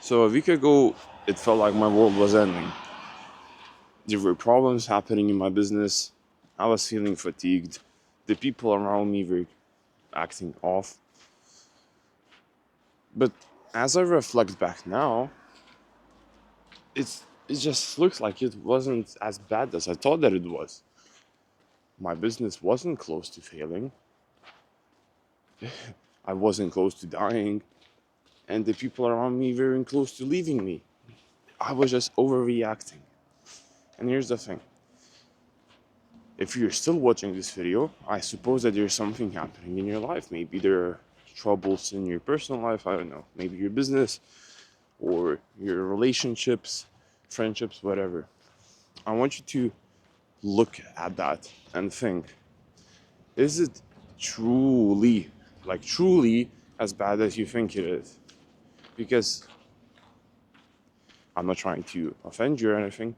So a week ago, it felt like my world was ending. There were problems happening in my business. I was feeling fatigued. The people around me were acting off. But as I reflect back now, it just looks like it wasn't as bad as I thought that it was. My business wasn't close to failing. I wasn't close to dying, and the people around me weren't close to leaving me. I was just overreacting. And here's the thing. If you're still watching this video, I suppose that there's something happening in your life. Maybe there are troubles in your personal life, I don't know. Maybe your business or your relationships, friendships, whatever. I want you to look at that and think, is it truly, truly as bad as you think it is? Because I'm not trying to offend you or anything.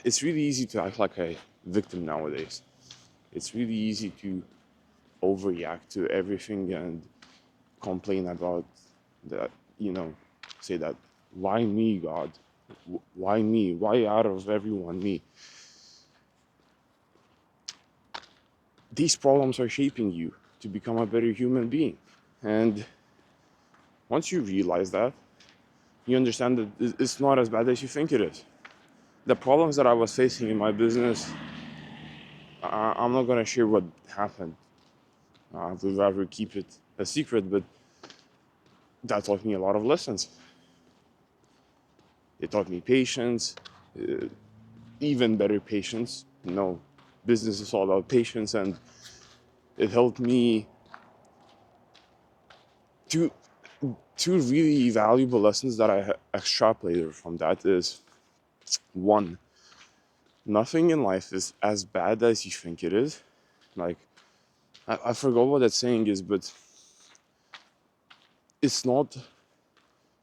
It's really easy to act like a victim nowadays. It's really easy to overreact to everything and complain about that, say that, why me, God? Why me? Why out of everyone me? These problems are shaping you to become a better human being. And once you realize that, you understand that it's not as bad as you think it is. The problems that I was facing in my business, I'm not going to share what happened. I would rather keep it a secret, but that taught me a lot of lessons. It taught me patience, uh, even better patience. Business is all about patience, and it helped me to two really valuable lessons that I extrapolated from that is one, nothing in life is as bad as you think it is. Like, I forgot what that saying is, but it's not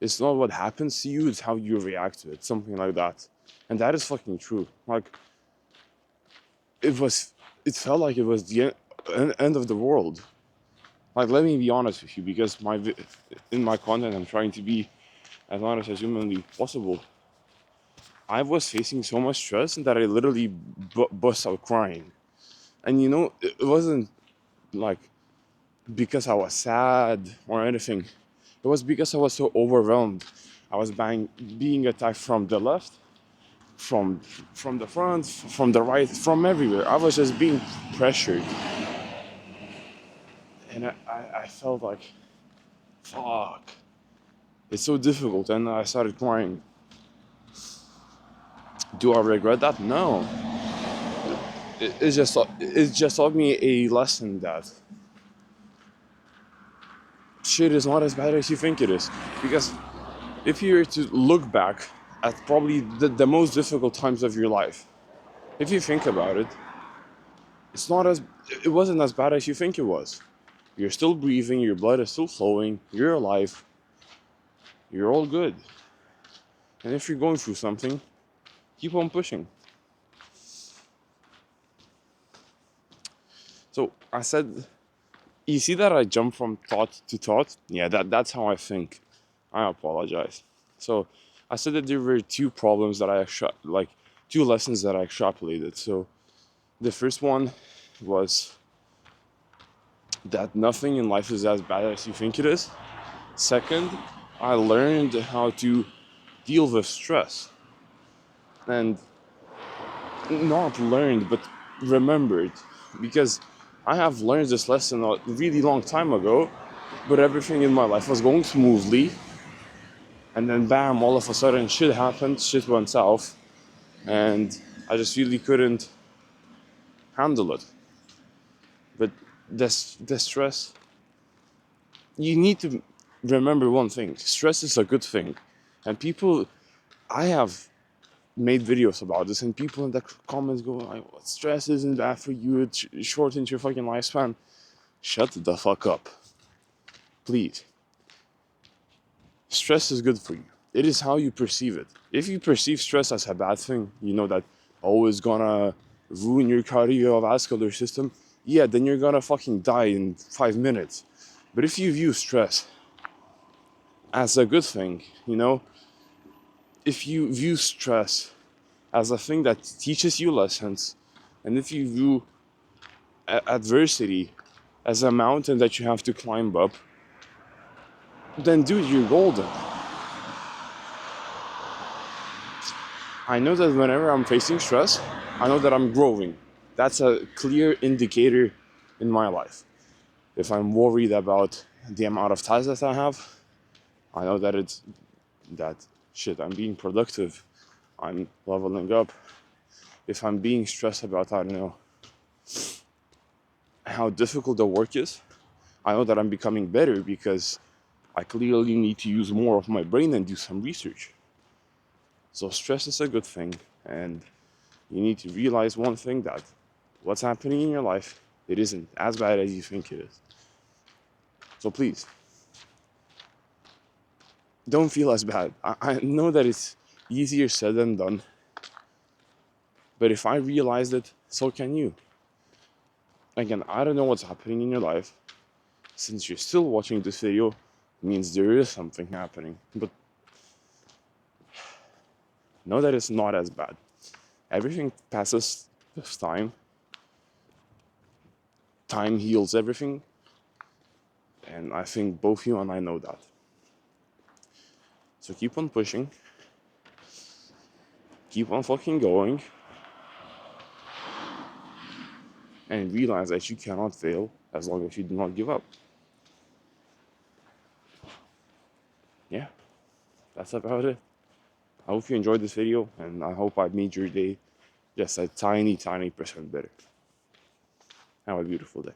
what happens to you, it's how you react to it, something like that. And that is fucking true. Like, it felt like it was the end of the world. Like, let me be honest with you, because in my content I'm trying to be as honest as humanly possible. I was facing so much stress that I literally bust out crying. And it wasn't like because I was sad or anything. It was because I was so overwhelmed. I was being attacked from the left, from the front, from the right, from everywhere. I was just being pressured. And I felt like, fuck, it's so difficult. And I started crying. Do I regret that? No. It just taught me a lesson that shit is not as bad as you think it is. Because if you were to look back at probably the most difficult times of your life, if you think about it, it wasn't as bad as you think it was. You're still breathing, your blood is still flowing, you're alive, you're all good. And if you're going through something, keep on pushing. So I said, you see that I jump from thought to thought? Yeah, that's how I think. I apologize. So I said that there were two problems that two lessons that I extrapolated. So the first one was that nothing in life is as bad as you think it is. Second, I learned how to deal with stress. And not learned, but remembered. Because I have learned this lesson a really long time ago, but everything in my life was going smoothly. And then bam, all of a sudden shit happened, shit went south. And I just really couldn't handle it. But the stress, you need to remember one thing. Stress is a good thing. And I have made videos about this, and people in the comments go like, stress isn't bad for you, it shortens your fucking lifespan. Shut the fuck up. Please. Stress is good for you. It is how you perceive it. If you perceive stress as a bad thing, that it's gonna ruin your cardiovascular system, yeah, then you're gonna fucking die in 5 minutes. But if you view stress as a good thing, you know? If you view stress as a thing that teaches you lessons, and if you view adversity as a mountain that you have to climb up, then dude, you're golden. I know that whenever I'm facing stress, I know that I'm growing. That's a clear indicator in my life. If I'm worried about the amount of tasks that I have, I know that it's that shit, I'm being productive. I'm leveling up. If I'm being stressed about, I don't know, how difficult the work is, I know that I'm becoming better because I clearly need to use more of my brain and do some research. So stress is a good thing, and you need to realize one thing, that what's happening in your life, it isn't as bad as you think it is. So please, don't feel as bad. I know that it's easier said than done, but if I realized it, so can you. Again, I don't know what's happening in your life. Since you're still watching this video, it means there is something happening. But know that it's not as bad. Everything passes with time. Time heals everything. And I think both you and I know that. So keep on pushing. Keep on fucking going. And realize that you cannot fail as long as you do not give up. Yeah, that's about it. I hope you enjoyed this video, and I hope I made your day just a tiny, tiny percent better. Have a beautiful day.